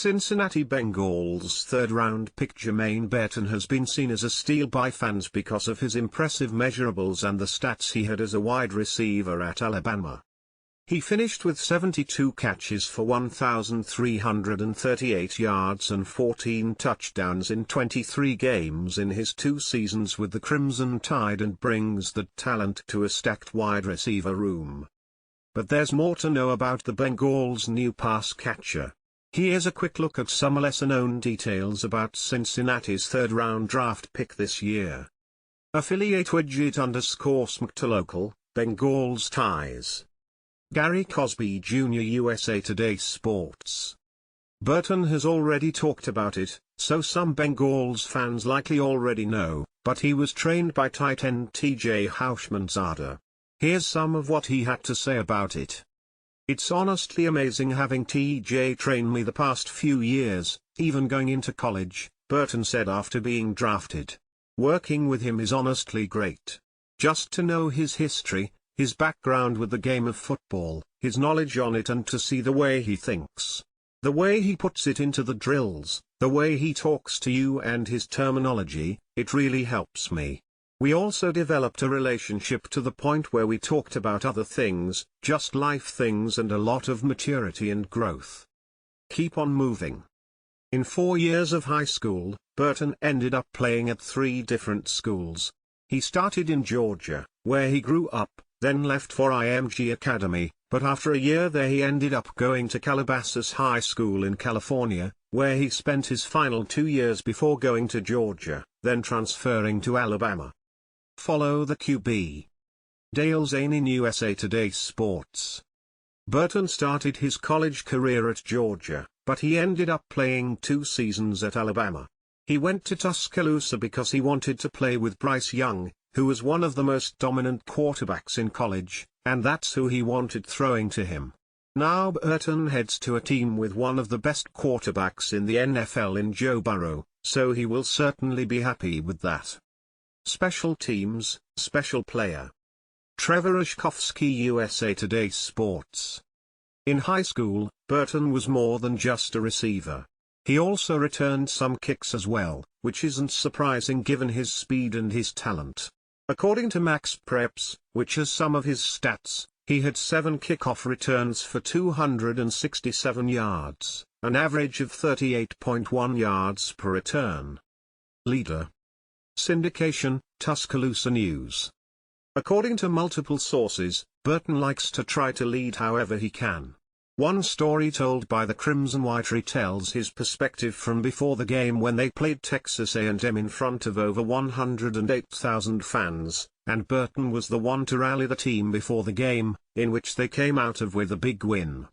Cincinnati Bengals third-round pick Jermaine Burton has been seen as a steal by fans because of his impressive measurables and the stats he had as a wide receiver at Alabama. He finished with 72 catches for 1,338 yards and 14 touchdowns in 23 games in his 2 seasons with the Crimson Tide and brings that talent to a stacked wide receiver room. But there's more to know about the Bengals' new pass catcher. Here's a quick look at some lesser-known details about Cincinnati's third-round draft pick this year. Affiliate widget_SMCTOLocal, Bengals ties. Gary Cosby Jr. USA Today Sports. Burton has already talked about it, so some Bengals fans likely already know, but he was trained by tight end T.J. Houshmandzadeh. Here's some of what he had to say about it. It's honestly amazing having TJ train me the past few years, even going into college, Burton said after being drafted. Working with him is honestly great. Just to know his history, his background with the game of football, his knowledge on it, and to see the way he thinks. The way he puts it into the drills, the way he talks to you and his terminology, it really helps me. We also developed a relationship to the point where we talked about other things, just life things, and a lot of maturity and growth. Keep on moving. In 4 years of high school, Burton ended up playing at 3 different schools. He started in Georgia, where he grew up, then left for IMG Academy, but after a year there he ended up going to Calabasas High School in California, where he spent his final 2 years before going to Georgia, then transferring to Alabama. Follow the QB. Dale Zane in USA Today Sports. Burton started his college career at Georgia, but he ended up playing 2 seasons at Alabama. He went to Tuscaloosa because he wanted to play with Bryce Young, who was one of the most dominant quarterbacks in college, and that's who he wanted throwing to him. Now Burton heads to a team with one of the best quarterbacks in the NFL in Joe Burrow, so he will certainly be happy with that. Special teams, special player. Trevor Ushkovsky USA Today Sports. In high school, Burton was more than just a receiver. He also returned some kicks as well, which isn't surprising given his speed and his talent. According to Max Preps, which has some of his stats, he had 7 kickoff returns for 267 yards, an average of 38.1 yards per return. Leader. Syndication, Tuscaloosa News. According to multiple sources, Burton likes to try to lead however he can. One story told by the Crimson White retells his perspective from before the game when they played Texas A&M in front of over 108,000 fans, and Burton was the one to rally the team before the game, in which they came out of with a big win.